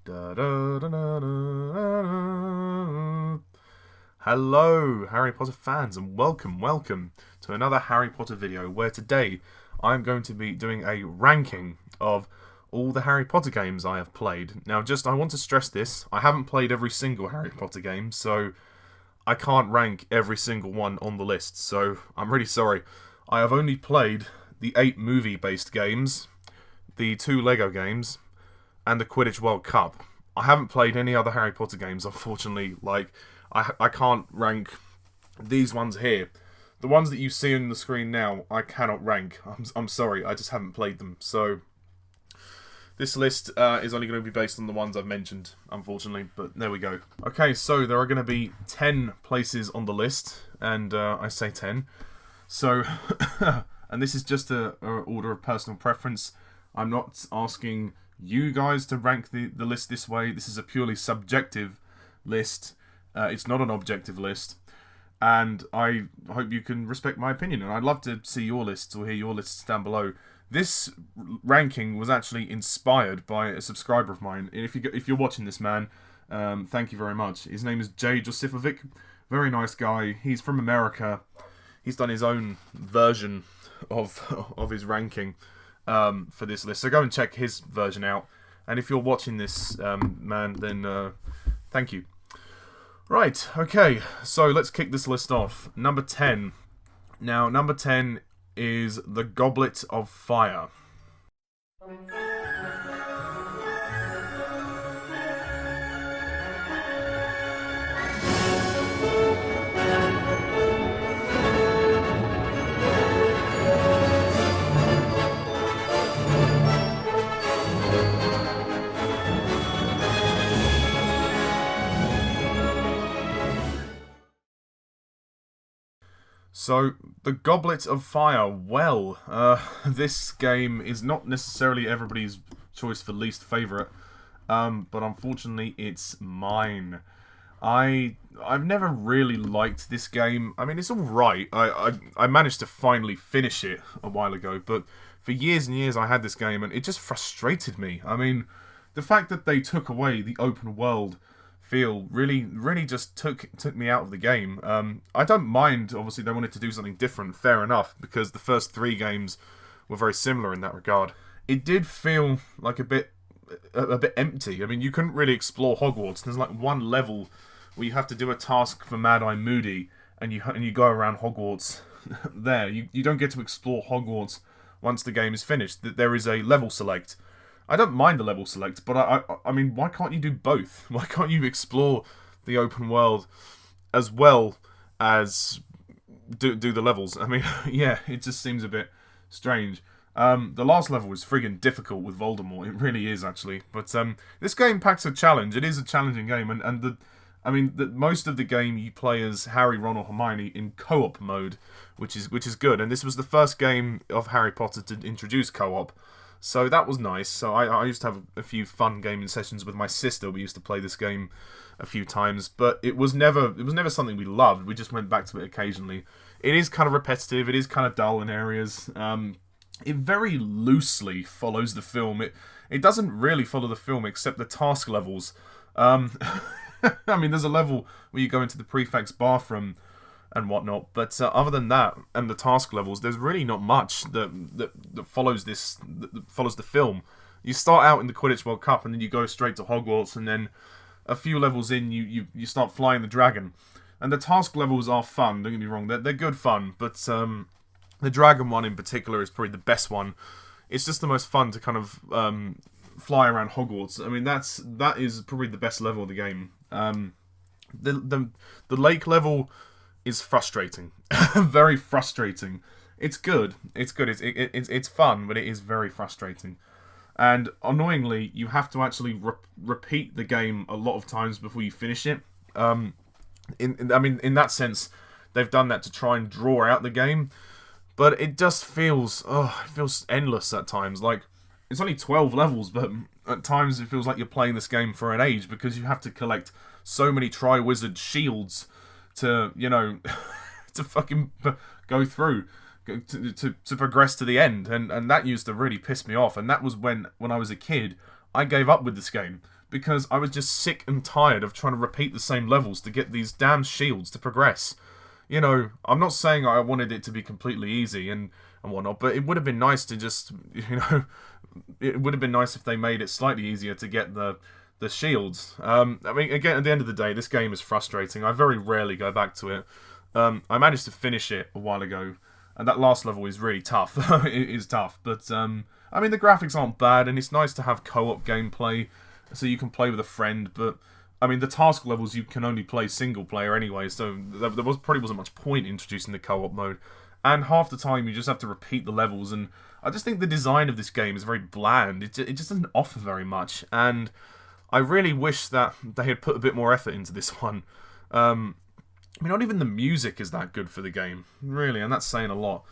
Da, da, da, da, da, da. Hello, Harry Potter fans, and welcome to another Harry Potter video where today I'm going to be doing a ranking of all the Harry Potter games I have played. Now, I want to stress this, I haven't played every single Harry Potter game, so I can't rank every single one on the list, so I'm really sorry. I have only played the 8 movie-based games, the 2 Lego games, and the Quidditch World Cup. I haven't played any other Harry Potter games, unfortunately. I can't rank these ones here. The ones that you see on the screen now, I cannot rank. I'm sorry, I just haven't played them. So, this list is only going to be based on the ones I've mentioned, unfortunately, but there we go. Okay, so there are going to be 10 places on the list, and I say 10. So, and this is just a order of personal preference. I'm not asking you guys to rank the list this way. This is a purely subjective list. It's not an objective list. And I hope you can respect my opinion. And I'd love to see your lists or hear your lists down below. This ranking was actually inspired by a subscriber of mine. If you're watching this, man, thank you very much. His name is Jay Josifovic. Very nice guy. He's from America. He's done his own version of his ranking for this list. So go and check his version out. And if you're watching this, man, then thank you. Right, okay, so let's kick this list off. Number 10. Now, number 10 is the Goblet of Fire. So, the Goblet of Fire, well, this game is not necessarily everybody's choice for least favourite, but unfortunately it's mine. I've never really liked this game. I mean, it's alright. I managed to finally finish it a while ago, but for years and years I had this game and it just frustrated me. I mean, the fact that they took away the open world feel really just took me out of the game. I don't mind, obviously they wanted to do something different, fair enough, because the first 3 games were very similar in that regard. It did feel like a bit empty. I mean, you couldn't really explore Hogwarts. There's like one level where you have to do a task for Mad-Eye Moody, and you go around Hogwarts there. You don't get to explore Hogwarts once the game is finished. There is a level select. I don't mind the level select, but I mean, why can't you do both? Why can't you explore the open world as well as do the levels? I mean, yeah, it just seems a bit strange. The last level was friggin' difficult with Voldemort. It really is, actually. But this game packs a challenge. It is a challenging game, and most of the game you play as Harry, Ron, or Hermione in co-op mode, which is good. And this was the first game of Harry Potter to introduce co-op. So that was nice. So I used to have a few fun gaming sessions with my sister. We used to play this game a few times, but it was never something we loved. We just went back to it occasionally. It is kind of repetitive. It is kind of dull in areas. It very loosely follows the film. It doesn't really follow the film except the task levels. I mean, there's a level where you go into the prefect's bathroom and whatnot, but other than that and the task levels, there's really not much that follows the film. You start out in the Quidditch World Cup and then you go straight to Hogwarts, and then a few levels in you start flying the dragon. And the task levels are fun, don't get me wrong, they're good fun, but the dragon one in particular is probably the best one. It's just the most fun to kind of fly around Hogwarts. I mean, that is probably the best level of the game. The lake level is frustrating. Very frustrating. It's good. It's fun, but it is very frustrating. And annoyingly, you have to actually repeat the game a lot of times before you finish it. In that sense, they've done that to try and draw out the game, but it just feels endless at times. Like, it's only 12 levels, but at times it feels like you're playing this game for an age because you have to collect so many Triwizard shields to, to fucking go through, to progress to the end, and that used to really piss me off. And that was when I was a kid, I gave up with this game because I was just sick and tired of trying to repeat the same levels to get these damn shields to progress. You know, I'm not saying I wanted it to be completely easy and whatnot, but it would have been nice to just, you know, it would have been nice if they made it slightly easier to get the shields. I mean, again, at the end of the day, this game is frustrating. I very rarely go back to it. I managed to finish it a while ago, and that last level is really tough. It is tough, but I mean, the graphics aren't bad, and it's nice to have co-op gameplay, so you can play with a friend, but I mean, the task levels you can only play single player anyway, so there probably wasn't much point introducing the co-op mode. And half the time you just have to repeat the levels, and I just think the design of this game is very bland. It just doesn't offer very much, and I really wish that they had put a bit more effort into this one. I mean, not even the music is that good for the game, really, and that's saying a lot.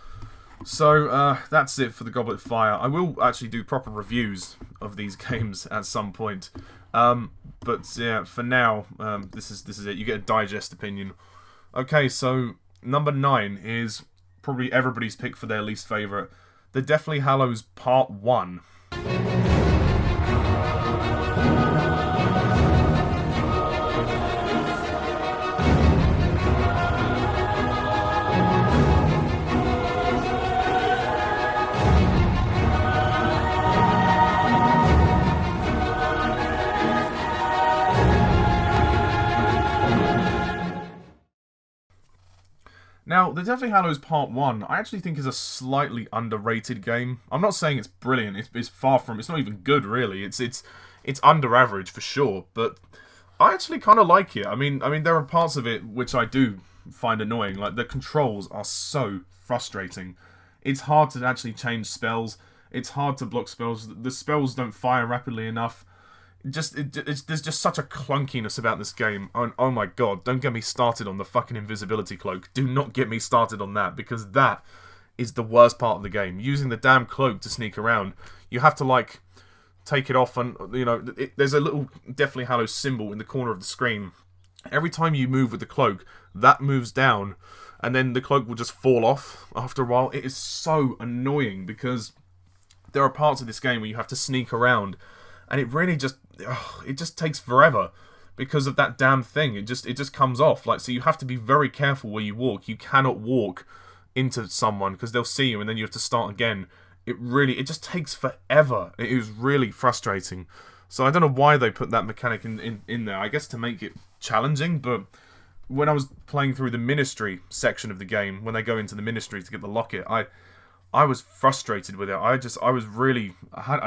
So, that's it for the Goblet of Fire. I will actually do proper reviews of these games at some point. But yeah, for now, this is it. You get a digest opinion. Okay, so number 9 is probably everybody's pick for their least favourite. The Deathly Hallows Part 1. Now, The Deathly Hallows Part 1, I actually think is a slightly underrated game. I'm not saying it's brilliant, it's far from, it's not even good, really. It's under average, for sure, but I actually kind of like it. I mean, there are parts of it which I do find annoying, like the controls are so frustrating. It's hard to actually change spells, it's hard to block spells, the spells don't fire rapidly enough. There's just such a clunkiness about this game. Oh my god, don't get me started on the fucking invisibility cloak. Do not get me started on that, because that is the worst part of the game. Using the damn cloak to sneak around, you have to, like, take it off, and, you know, there's a little Deathly Hallows symbol in the corner of the screen. Every time you move with the cloak, that moves down, and then the cloak will just fall off after a while. It is so annoying, because there are parts of this game where you have to sneak around, and it really just takes forever because of that damn thing. It just comes off. Like, so you have to be very careful where you walk. You cannot walk into someone because they'll see you and then you have to start again. It just takes forever. It is really frustrating. So I don't know why they put that mechanic in there. I guess to make it challenging, but when I was playing through the Ministry section of the game, when they go into the Ministry to get the locket, I was frustrated with it. I'd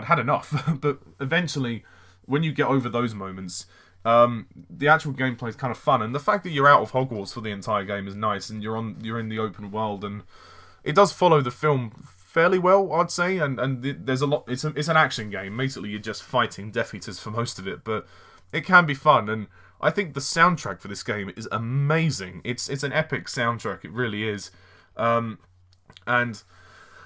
had enough. But eventually, when you get over those moments, the actual gameplay is kind of fun, and the fact that you're out of Hogwarts for the entire game is nice, and you're in the open world, and it does follow the film fairly well, I'd say. And there's a lot. It's an action game. Basically, you're just fighting Death Eaters for most of it, but it can be fun, and I think the soundtrack for this game is amazing. It's an epic soundtrack. It really is, and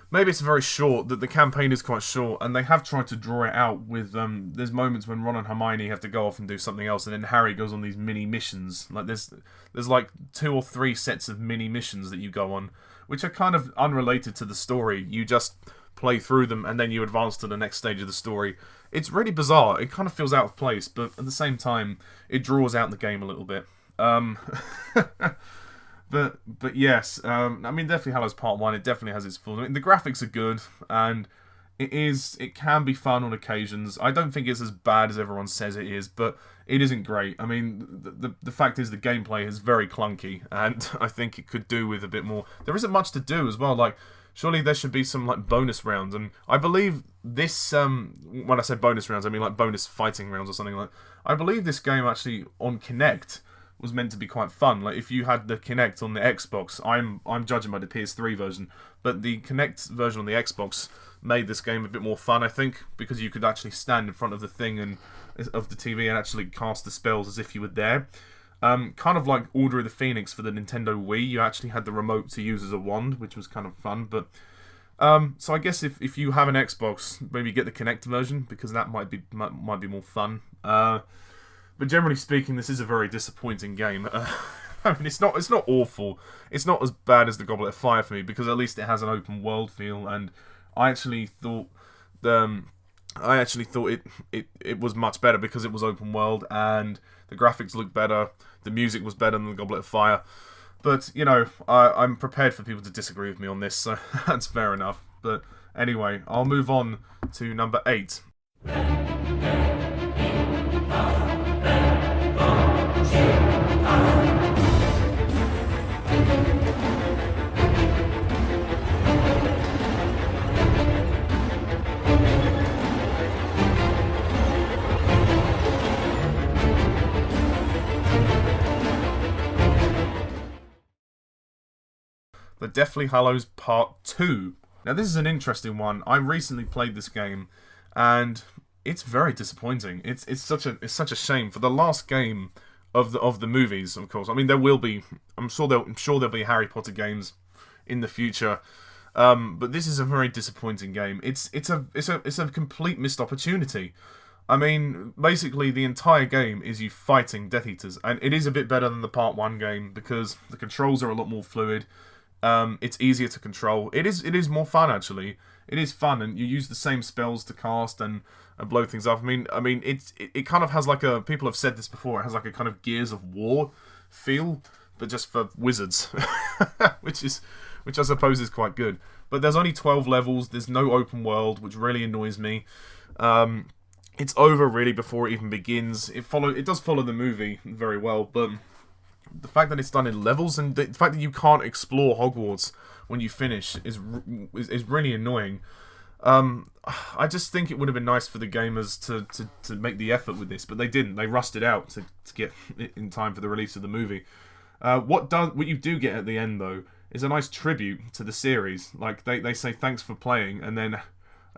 maybe it's very short, that the campaign is quite short, and they have tried to draw it out with, there's moments when Ron and Hermione have to go off and do something else, and then Harry goes on these mini missions. Like, there's like 2 or 3 sets of mini missions that you go on, which are kind of unrelated to the story. You just play through them, and then you advance to the next stage of the story. It's really bizarre. It kind of feels out of place, but at the same time, it draws out the game a little bit. But yes, I mean, Deathly Hallows Part 1, it definitely has its flaws. I mean, the graphics are good, and it can be fun on occasions. I don't think it's as bad as everyone says it is, but it isn't great. I mean, the fact is the gameplay is very clunky, and I think it could do with a bit more. There isn't much to do as well. Like, surely there should be some, like, bonus rounds, and I believe this, when I say bonus rounds, I mean, like, bonus fighting rounds or something like. I believe this game actually on Kinect was meant to be quite fun. Like, if you had the Kinect on the Xbox, I'm judging by the PS3 version, but the Kinect version on the Xbox made this game a bit more fun, I think, because you could actually stand in front of the thing and of the TV and actually cast the spells as if you were there. Kind of like Order of the Phoenix for the Nintendo Wii, you actually had the remote to use as a wand, which was kind of fun. But so I guess if you have an Xbox, maybe get the Kinect version, because that might be more fun. But generally speaking, this is a very disappointing game. I mean, it's not awful. It's not as bad as the Goblet of Fire for me, because at least it has an open world feel, and I actually thought I actually thought it was much better because it was open world and the graphics looked better, the music was better than the Goblet of Fire. But, you know, I'm prepared for people to disagree with me on this, so that's fair enough. But anyway, I'll move on to number 8. The Deathly Hallows Part 2. Now this is an interesting one. I recently played this game, and it's very disappointing. It's such a shame for the last game of the movies. Of course, I mean there will be. I'm sure there'll be Harry Potter games in the future, but this is a very disappointing game. It's a complete missed opportunity. I mean, basically the entire game is you fighting Death Eaters, and it is a bit better than the Part 1 game because the controls are a lot more fluid. It's easier to control. It is more fun actually. It is fun, and you use the same spells to cast and blow things up. I mean, it kind of has like a. People have said this before. It has like a kind of Gears of War feel, but just for wizards, which I suppose is quite good. But there's only 12 levels. There's no open world, which really annoys me. It's over really before it even begins. It does follow the movie very well, but the fact that it's done in levels and the fact that you can't explore Hogwarts when you finish is really annoying. I just think it would have been nice for the gamers to make the effort with this, but they didn't. They rushed it out to get it in time for the release of the movie. What you do get at the end though is a nice tribute to the series. Like they say thanks for playing, and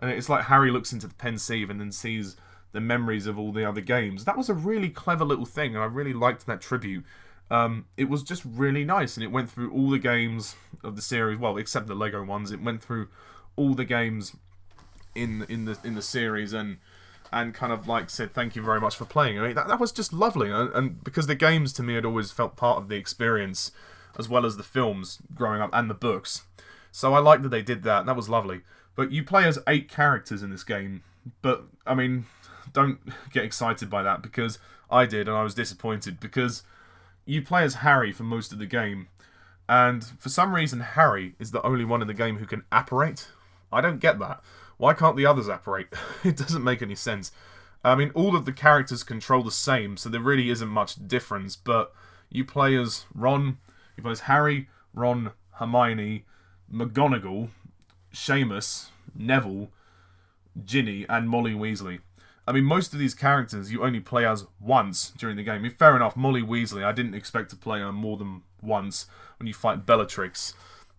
it's like Harry looks into the pensieve and then sees the memories of all the other games. That was a really clever little thing, and I really liked that tribute. It was just really nice, and it went through all the games of the series. Well, except the Lego ones, it went through all the games in the series, and kind of like said thank you very much for playing. I mean, that was just lovely, and because the games to me had always felt part of the experience, as well as the films growing up and the books. So I liked that they did that. That was lovely. But you play as 8 characters in this game. But I mean, don't get excited by that because I did, and I was disappointed because you play as Harry for most of the game, and for some reason Harry is the only one in the game who can apparate. I don't get that. Why can't the others apparate? It doesn't make any sense. I mean, all of the characters control the same, so there really isn't much difference, but you play as Harry, Ron, Hermione, McGonagall, Seamus, Neville, Ginny, and Molly Weasley. I mean, most of these characters you only play as once during the game. I mean, fair enough, Molly Weasley, I didn't expect to play her more than once when you fight Bellatrix.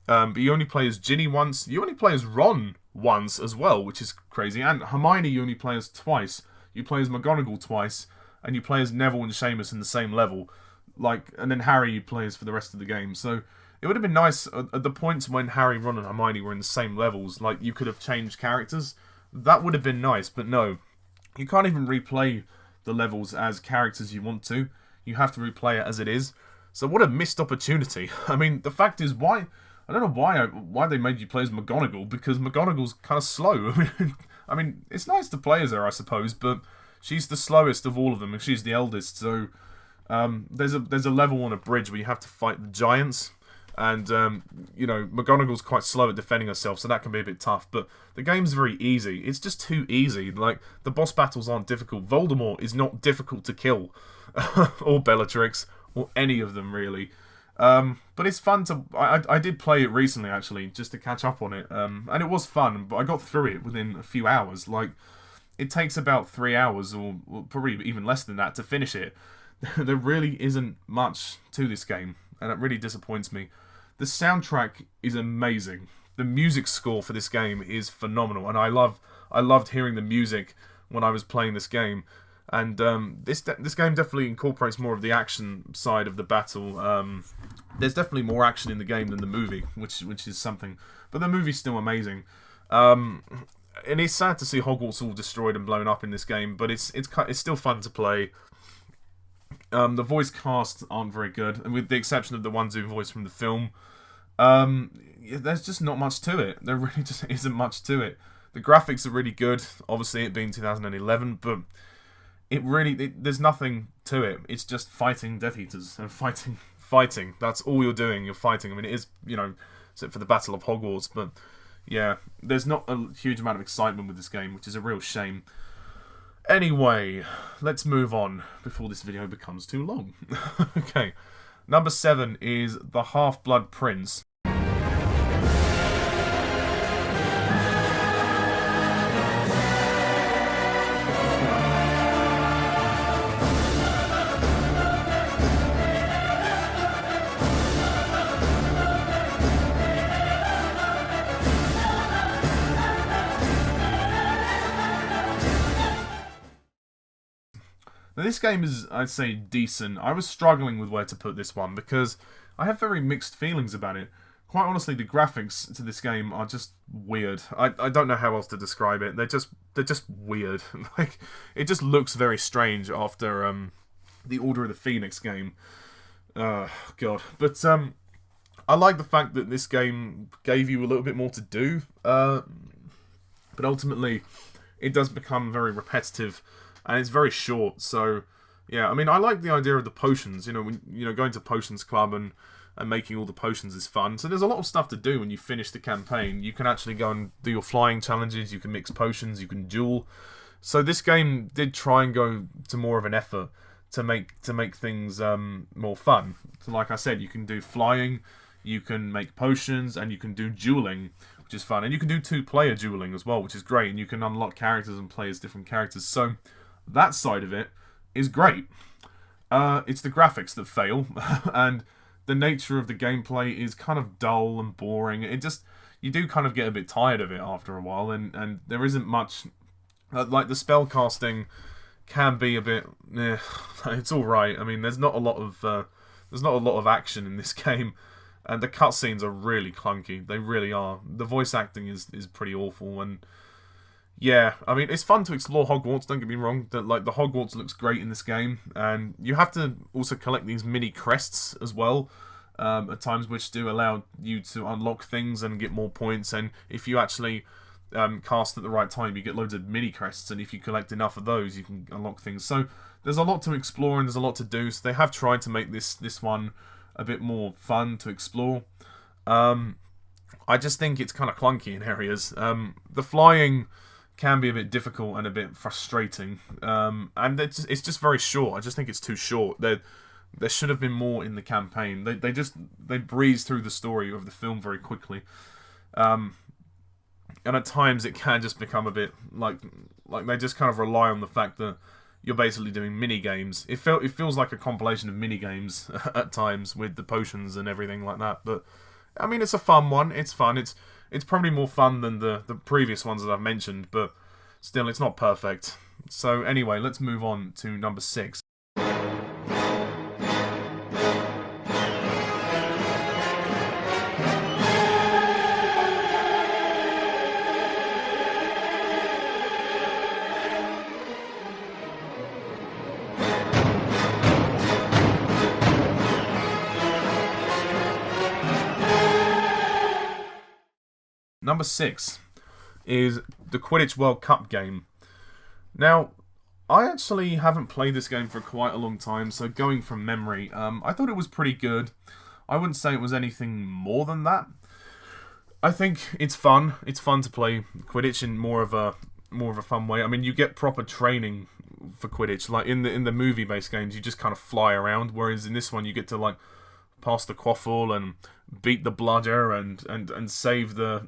But you only play as Ginny once. You only play as Ron once as well, which is crazy. And Hermione you only play as twice. You play as McGonagall twice, and you play as Neville and Seamus in the same level. And then Harry you play as for the rest of the game. So it would have been nice at the points when Harry, Ron, and Hermione were in the same levels. Like, you could have changed characters. That would have been nice, but no. You can't even replay the levels as characters you want to. You have to replay it as it is. So what a missed opportunity. I mean, the fact is, I don't know why they made you play as McGonagall, because McGonagall's kind of slow. I mean, it's nice to play as her, I suppose, but she's the slowest of all of them, and she's the eldest. So there's a level on a bridge where you have to fight the giants. And, McGonagall's quite slow at defending herself, so that can be a bit tough. But the game's very easy. It's just too easy. Like, the boss battles aren't difficult. Voldemort is not difficult to kill. Or Bellatrix. Or any of them, really. But it's fun to... I did play it recently, actually, just to catch up on it. And it was fun, but I got through it within a few hours. Like, it takes about 3 hours, or probably even less than that, to finish it. There really isn't much to this game. And it really disappoints me. The soundtrack is amazing. The music score for this game is phenomenal, and I loved hearing the music when I was playing this game. And this game definitely incorporates more of the action side of the battle. There's definitely more action in the game than the movie, which is something. But the movie's still amazing. And it's sad to see Hogwarts all destroyed and blown up in this game, but it's still fun to play. The voice casts aren't very good, and with the exception of the ones who voiced from the film, there's just not much to it. There really just isn't much to it. The graphics are really good, obviously it being 2011, but there's nothing to it. It's just fighting Death Eaters and fighting. That's all you're doing. You're fighting. I mean, it is, except for the Battle of Hogwarts, but yeah, there's not a huge amount of excitement with this game, which is a real shame. Anyway, let's move on before this video becomes too long. Okay, number 7 is The Half-Blood Prince. Now, this game is, I'd say, decent. I was struggling with where to put this one because I have very mixed feelings about it. Quite honestly, the graphics to this game are just weird. I don't know how else to describe it. They're just weird. Like, it just looks very strange after the Order of the Phoenix game. God. But I like the fact that this game gave you a little bit more to do. But ultimately, it does become very repetitive. And it's very short, so yeah. I mean, I like the idea of the potions. Going to Potions Club and making all the potions is fun. So there's a lot of stuff to do when you finish the campaign. You can actually go and do your flying challenges. You can mix potions. You can duel. So this game did try and go to more of an effort to make things more fun. So like I said, you can do flying, you can make potions, and you can do dueling, which is fun. And you can do 2-player dueling as well, which is great. And you can unlock characters and play as different characters. So that side of it is great. It's the graphics that fail, and the nature of the gameplay is kind of dull and boring. You do kind of get a bit tired of it after a while, and there isn't much. Like the spell casting can be a bit. It's all right. I mean, there's not a lot of action in this game, and the cutscenes are really clunky. They really are. The voice acting is pretty awful, and yeah, I mean, it's fun to explore Hogwarts, don't get me wrong. The Hogwarts looks great in this game, and you have to also collect these mini crests as well, at times, which do allow you to unlock things and get more points, and if you actually cast at the right time, you get loads of mini crests, and if you collect enough of those, you can unlock things. So there's a lot to explore, and there's a lot to do, so they have tried to make this one a bit more fun to explore. I just think it's kind of clunky in areas. The flying can be a bit difficult and a bit frustrating, and it's just very short. I just think it's too short. There should have been more in the campaign. They breeze through the story of the film very quickly, and at times it can just become a bit like they just kind of rely on the fact that you're basically doing mini games. It feels like a compilation of mini games at times with the potions and everything like that. But I mean, it's a fun one. It's fun. It's probably more fun than the previous ones that I've mentioned, but still, it's not perfect. So anyway, let's move on to number 6. Number 6 is the Quidditch World Cup game. Now, I actually haven't played this game for quite a long time, so going from memory, I thought it was pretty good. I wouldn't say it was anything more than that. I think it's fun. It's fun to play Quidditch in more of a fun way. I mean, you get proper training for Quidditch. Like in the movie-based games, you just kind of fly around, whereas in this one, you get to like pass the quaffle and beat the bludger and save the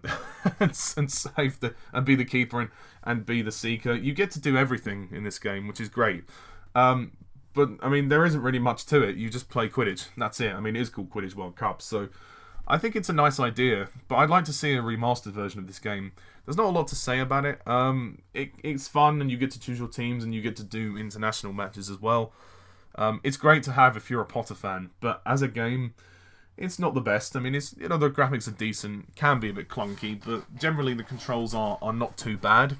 and be the keeper and be the seeker. You get to do everything in this game, which is great. But I mean, there isn't really much to it. You just play Quidditch. That's it. I mean, it is called Quidditch World Cup, so I think it's a nice idea. But I'd like to see a remastered version of this game. There's not a lot to say about it. It's fun, and you get to choose your teams, and you get to do international matches as well. It's great to have if you're a Potter fan, but as a game, it's not the best. I mean, the graphics are decent, can be a bit clunky, but generally the controls are not too bad.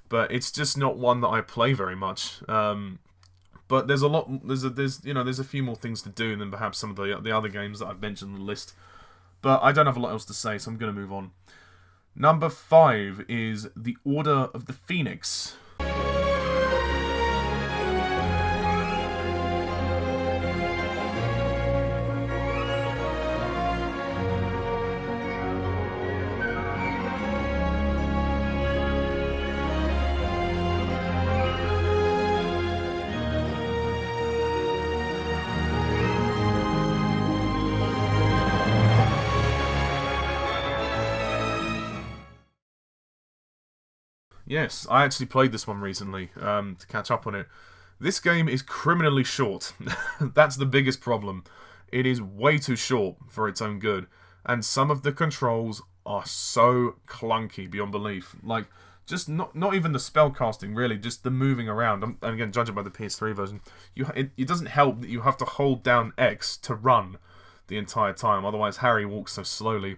But it's just not one that I play very much. But there's a few more things to do than perhaps some of the other games that I've mentioned on the list. But I don't have a lot else to say, so I'm going to move on. Number 5 is The Order of the Phoenix. Yes, I actually played this one recently to catch up on it. This game is criminally short. That's the biggest problem. It is way too short for its own good. And some of the controls are so clunky beyond belief. Like, just not even the spell casting, really, just the moving around. And again, judging by the PS3 version, it doesn't help that you have to hold down X to run the entire time. Otherwise, Harry walks so slowly.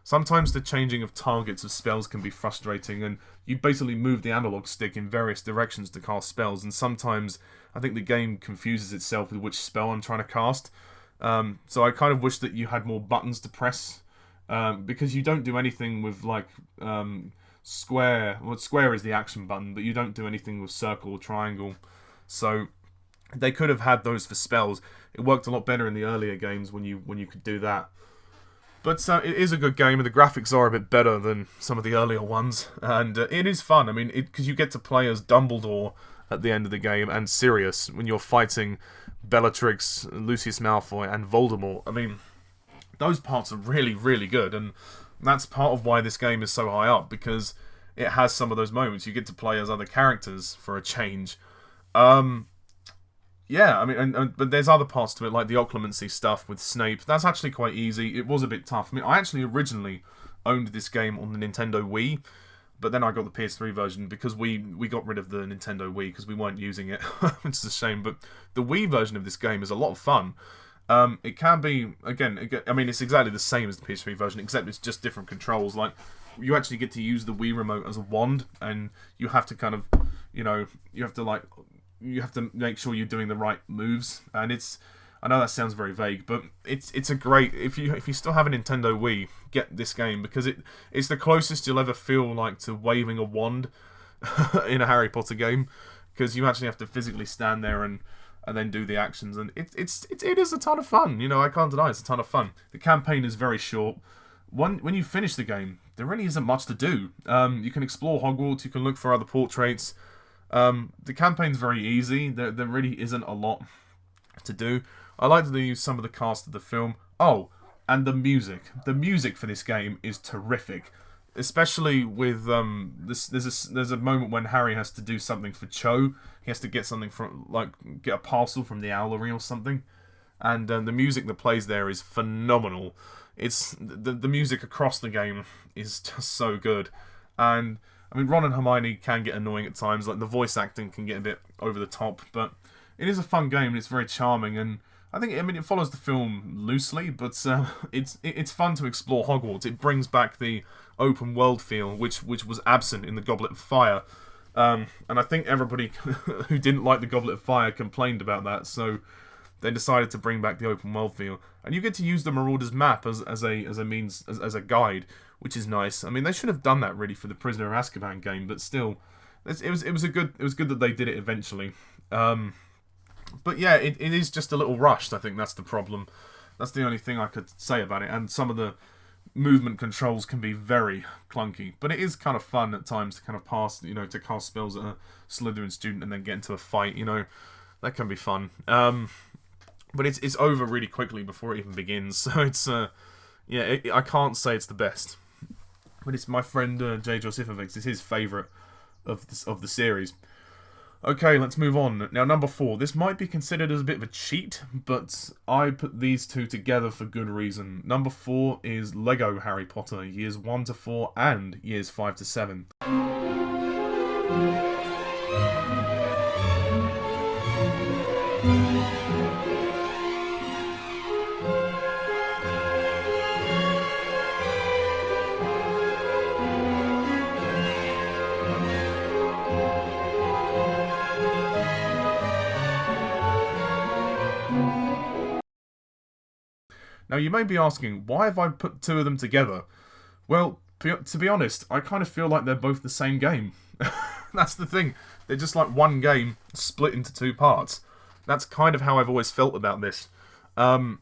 Sometimes the changing of targets of spells can be frustrating, and you basically move the analog stick in various directions to cast spells, and sometimes I think the game confuses itself with which spell I'm trying to cast. So I kind of wish that you had more buttons to press, because you don't do anything with, like, square. Well, square is the action button, but you don't do anything with circle or triangle. So they could have had those for spells. It worked a lot better in the earlier games when you could do that. But it is a good game, and the graphics are a bit better than some of the earlier ones. And it is fun. I mean, because you get to play as Dumbledore at the end of the game, and Sirius when you're fighting Bellatrix, Lucius Malfoy, and Voldemort. I mean, those parts are really, really good. And that's part of why this game is so high up, because it has some of those moments. You get to play as other characters for a change. Yeah, I mean, but there's other parts to it, like the occlumency stuff with Snape. That's actually quite easy. It was a bit tough. I mean, I actually originally owned this game on the Nintendo Wii, but then I got the PS3 version because we got rid of the Nintendo Wii because we weren't using it, which is a shame. But the Wii version of this game is a lot of fun. It can be, again, I mean, it's exactly the same as the PS3 version, except it's just different controls. Like, you actually get to use the Wii remote as a wand, and you have to kind of, you have to make sure you're doing the right moves, and I know that sounds very vague, but it's a great, if you still have a Nintendo Wii, get this game, because it's the closest you'll ever feel like to waving a wand in a Harry Potter game, because you actually have to physically stand there and then do the actions, and it is a ton of fun. You know, I can't deny it's a ton of fun. The campaign is very short. When you finish the game, there really isn't much to do. You can explore Hogwarts, you can look for other portraits. The campaign's very easy. There really isn't a lot to do. I like that they use some of the cast of the film. Oh, and the music. The music for this game is terrific. Especially with there's a moment when Harry has to do something for Cho. He has to get something from, like, get a parcel from the Owlery or something. And the music that plays there is phenomenal. It's the music across the game is just so good. And I mean, Ron and Hermione can get annoying at times, like the voice acting can get a bit over the top, but it is a fun game and it's very charming, and I think, I mean, it follows the film loosely, but it's fun to explore Hogwarts. It brings back the open world feel, which was absent in the Goblet of Fire, and I think everybody who didn't like the Goblet of Fire complained about that, so they decided to bring back the open world feel, and you get to use the Marauder's map as a guide, which is nice. I mean, they should have done that really for the Prisoner of Azkaban game, but still, it was good that they did it eventually. But yeah, it is just a little rushed. I think that's the problem. That's the only thing I could say about it. And some of the movement controls can be very clunky, but it is kind of fun at times to kind of to cast spells at a Slytherin student and then get into a fight. You know, that can be fun. But it's over really quickly before it even begins. So it's I can't say it's the best. But it's my friend Jay Josephovic. It's his favourite of the series. Okay, let's move on. Now, number 4. This might be considered as a bit of a cheat, but I put these two together for good reason. Number 4 is Lego Harry Potter, years 1 to 4 and years 5 to 7. Now, you may be asking, why have I put two of them together? Well, To be honest, I kind of feel like they're both the same game. That's the thing. They're just like one game split into two parts. That's kind of how I've always felt about this. I mean,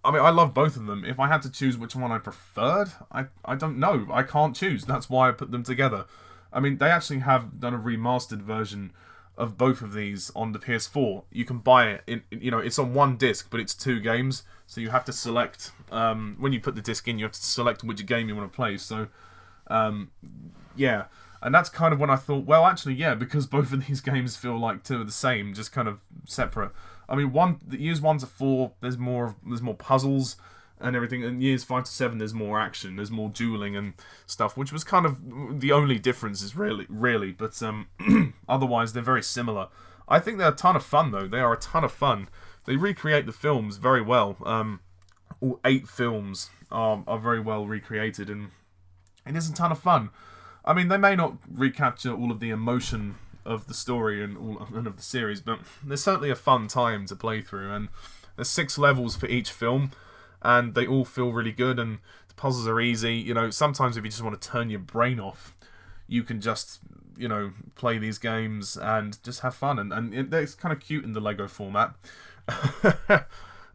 I love both of them. If I had to choose which one I preferred, I don't know. I can't choose. That's why I put them together. I mean, they actually have done a remastered version of both of these on the PS4. You can buy it. It's on one disc, but it's two games. So you have to select, when you put the disc in, you have to select which game you want to play. So, yeah. And that's kind of when I thought, well, actually, yeah, because both of these games feel like two of the same, just kind of separate. I mean, years 1 to 4, there's more puzzles and everything, and years 5 to 7, there's more action, there's more dueling and stuff, which was kind of the only differences, really. But otherwise, they're very similar. I think they're a ton of fun, though. They are a ton of fun. They recreate the films very well. All 8 films are very well recreated, and it is a ton of fun. I mean, they may not recapture all of the emotion of the story and of the series, but there's certainly a fun time to play through, and there's 6 levels for each film, and they all feel really good, and the puzzles are easy. Sometimes if you just want to turn your brain off, you can just, play these games and just have fun, and it's kind of cute in the Lego format.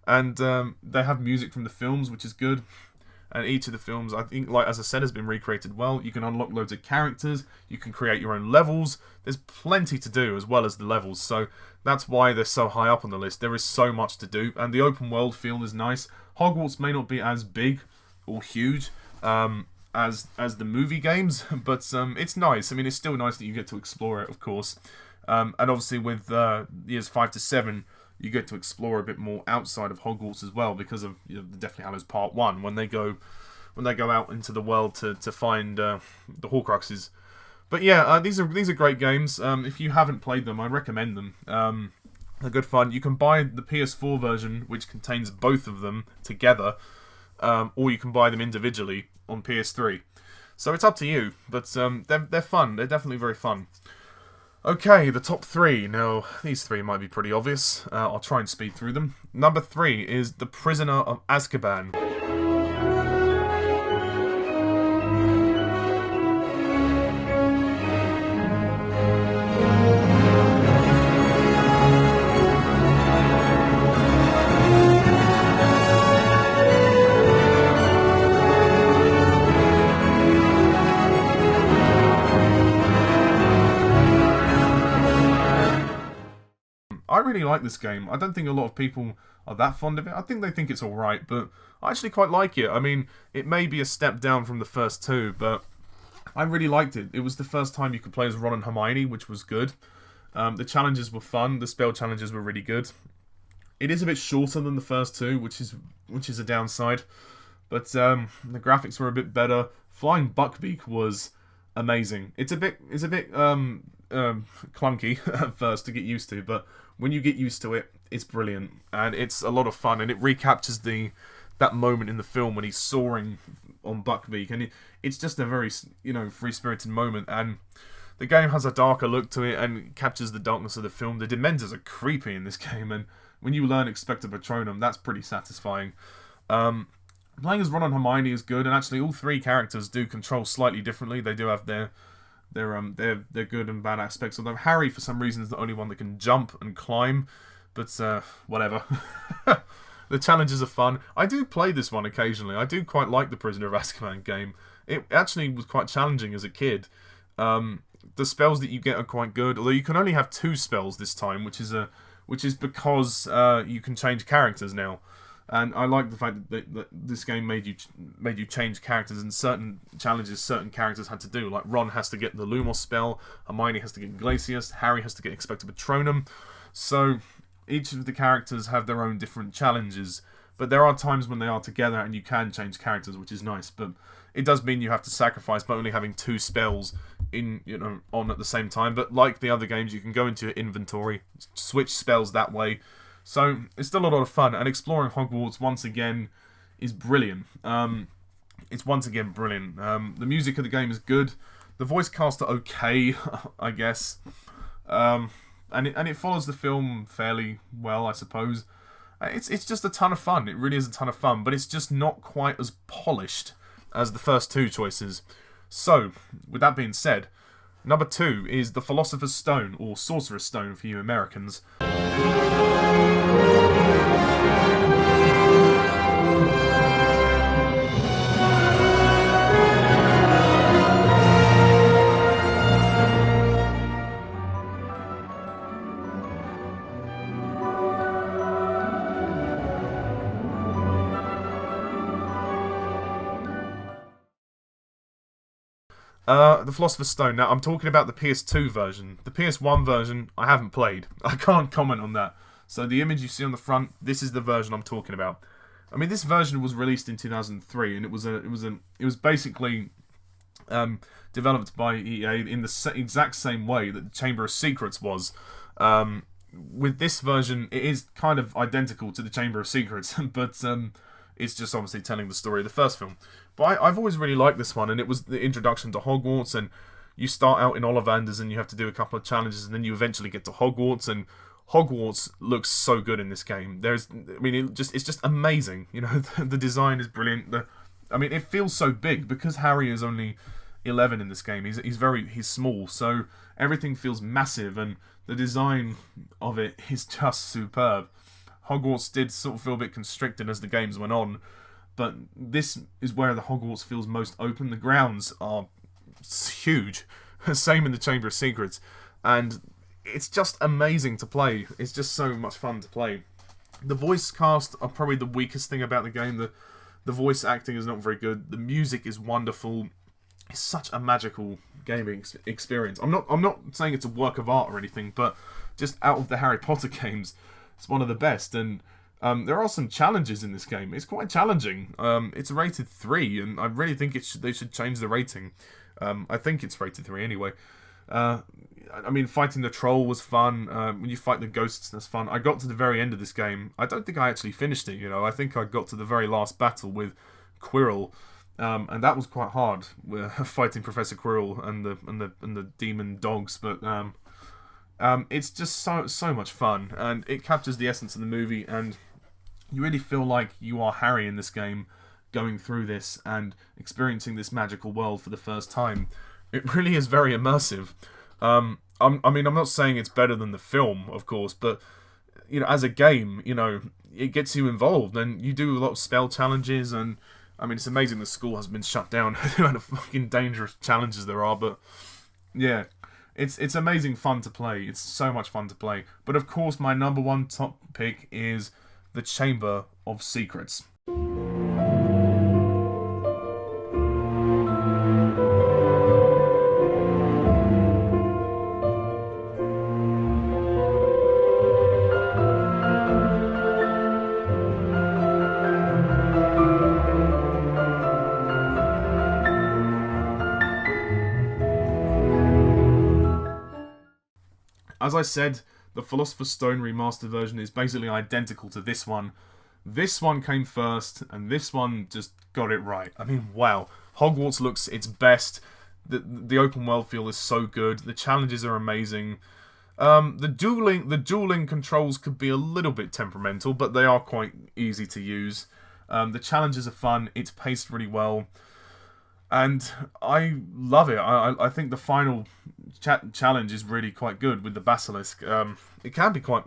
And they have music from the films, which is good. And each of the films, I think, like as I said, has been recreated well. You can unlock loads of characters. You can create your own levels. There's plenty to do as well as the levels. So that's why they're so high up on the list. There is so much to do. And the open world feel is nice. Hogwarts may not be as big or huge as the movie games. But it's nice. I mean, it's still nice that you get to explore it, of course. And obviously with years 5 to 7... you get to explore a bit more outside of Hogwarts as well because of the Deathly Hallows Part 1 when they go out into the world to find the Horcruxes. But yeah, these are great games. If you haven't played them, I recommend them. They're good fun. You can buy the PS4 version, which contains both of them together, or you can buy them individually on PS3. So it's up to you, but they're fun. They're definitely very fun. Okay, the top 3. Now, these 3 might be pretty obvious. I'll try and speed through them. Number 3 is The Prisoner of Azkaban. I really like this game. I don't think a lot of people are that fond of it. I think they think it's alright, but I actually quite like it. I mean, it may be a step down from the first 2, but I really liked it. It was the first time you could play as Ron and Hermione, which was good. The challenges were fun. The spell challenges were really good. It is a bit shorter than the first 2, which is a downside. But the graphics were a bit better. Flying Buckbeak was amazing. It's a bit clunky at first to get used to, but when you get used to it, it's brilliant, and it's a lot of fun, and it recaptures that moment in the film when he's soaring on Buckbeak, and it's just a very free-spirited moment, and the game has a darker look to it and captures the darkness of the film. The Dementors are creepy in this game, and when you learn Expecto Patronum, that's pretty satisfying. Playing as Ron and Hermione is good, and actually all 3 characters do control slightly differently. They do have their good and bad aspects. Although Harry, for some reason, is the only one that can jump and climb. But whatever. The challenges are fun. I do play this one occasionally. I do quite like the Prisoner of Azkaban game. It actually was quite challenging as a kid. The spells that you get are quite good. Although you can only have 2 spells this time, which is because you can change characters now. And I like the fact that this game made you change characters, and certain challenges certain characters had to do. Like Ron has to get the Lumos spell, Hermione has to get Glacius, Harry has to get Expecto Patronum. So each of the characters have their own different challenges. But there are times when they are together and you can change characters, which is nice. But it does mean you have to sacrifice by only having 2 spells on at the same time. But like the other games, you can go into your inventory, switch spells that way. So it's still a lot of fun, and exploring Hogwarts once again is brilliant. It's once again brilliant. The music of the game is good. The voice cast are okay, I guess. And it follows the film fairly well, I suppose. It's just a ton of fun. It really is a ton of fun, but it's just not quite as polished as the first two choices. So, with that being said, number 2 is the Philosopher's Stone, or Sorcerer's Stone for you Americans. The Philosopher's Stone. Now, I'm talking about the PS2 version. The PS1 version, I haven't played. I can't comment on that. So the image you see on the front, this is the version I'm talking about. I mean, this version was released in 2003, and it was basically developed by EA in the exact same way that the Chamber of Secrets was. With this version, it is kind of identical to the Chamber of Secrets, but it's just obviously telling the story of the first film. But I've always really liked this one, and it was the introduction to Hogwarts, and you start out in Ollivanders and you have to do a couple of challenges, and then you eventually get to Hogwarts, and Hogwarts looks so good in this game. It's just amazing. You know, the design is brilliant. It feels so big because Harry is only 11 in this game. He's small, so everything feels massive, and the design of it is just superb. Hogwarts did sort of feel a bit constricted as the games went on, but this is where the Hogwarts feels most open. The grounds are huge. Same in the Chamber of Secrets. And it's just amazing to play. It's just so much fun to play. The voice cast are probably the weakest thing about the game. The voice acting is not very good. The music is wonderful. It's such a magical gaming experience. I'm not saying it's a work of art or anything, but just out of the Harry Potter games, it's one of the best. And there are some challenges in this game. It's quite challenging. It's rated 3, and I really think they should change the rating. I think it's rated 3 anyway. Fighting the troll was fun. When you fight the ghosts, that's fun. I got to the very end of this game. I don't think I actually finished it. I think I got to the very last battle with Quirrell, and that was quite hard. We're fighting Professor Quirrell and the demon dogs, but it's just so much fun, and it captures the essence of the movie, and you really feel like you are Harry in this game, going through this and experiencing this magical world for the first time. It really is very immersive. I'm not saying it's better than the film, of course, but as a game, it gets you involved, and you do a lot of spell challenges, and it's amazing the school has been shut down. The kind of fucking dangerous challenges there are, but yeah, it's amazing fun to play. It's so much fun to play. But of course, my number one top pick is the Chamber of Secrets. As I said, the Philosopher's Stone remastered version is basically identical to this one. This one came first, and this one just got it right. Wow. Hogwarts looks its best. The open world feel is so good. The challenges are amazing. The dueling controls could be a little bit temperamental, but they are quite easy to use. The challenges are fun. It's paced really well. And I love it. I think the final challenge is really quite good with the basilisk. It can be quite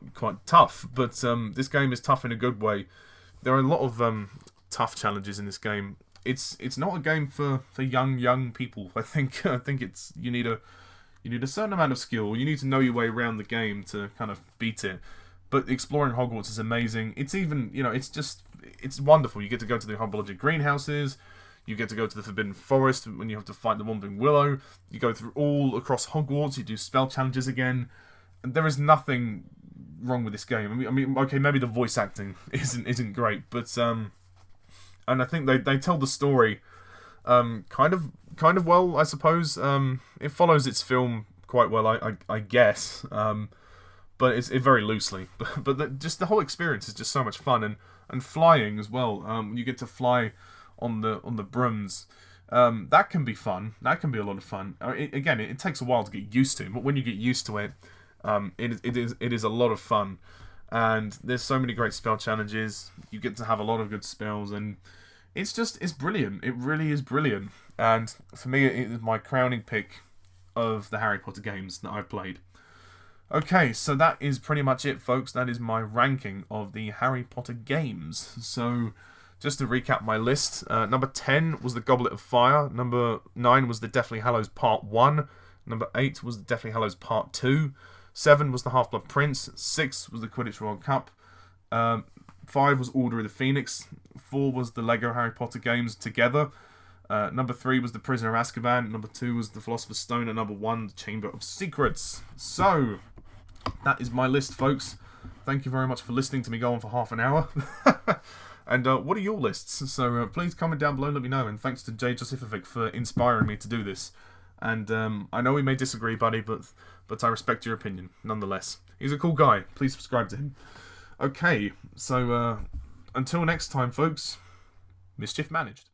tough, but this game is tough in a good way. There are a lot of tough challenges in this game. It's not a game for young people. I think you need a certain amount of skill. You need to know your way around the game to kind of beat it. But exploring Hogwarts is amazing. It's even it's wonderful. You get to go to the Hobblodgy greenhouses. You get to go to the Forbidden Forest when you have to fight the Wandering Willow. You go through all across Hogwarts. You do spell challenges again. And there is nothing wrong with this game. Okay, maybe the voice acting isn't great, but and I think they tell the story kind of well, I suppose. It follows its film quite well, I guess. But it's very loosely. But just the whole experience is just so much fun, and flying as well. You get to fly on the brooms. That can be fun. That can be a lot of fun. It takes a while to get used to, but when you get used to it, it is a lot of fun. And there's so many great spell challenges. You get to have a lot of good spells, and it's brilliant. It really is brilliant. And for me, it is my crowning pick of the Harry Potter games that I've played. Okay, so that is pretty much it, folks. That is my ranking of the Harry Potter games. So, just to recap my list, number 10 was the Goblet of Fire. Number 9 was the Deathly Hallows Part 1. Number 8 was the Deathly Hallows Part 2. 7 was the Half-Blood Prince. 6 was the Quidditch World Cup. 5 was Order of the Phoenix. 4 was the Lego Harry Potter games together. Number 3 was the Prisoner of Azkaban. Number 2 was the Philosopher's Stone. And number 1, the Chamber of Secrets. So, that is my list, folks. Thank you very much for listening to me go on for half an hour. And what are your lists? So please comment down below and let me know. And thanks to Jay Josifovic for inspiring me to do this. And I know we may disagree, buddy, but I respect your opinion nonetheless. He's a cool guy. Please subscribe to him. Okay, so until next time, folks, mischief managed.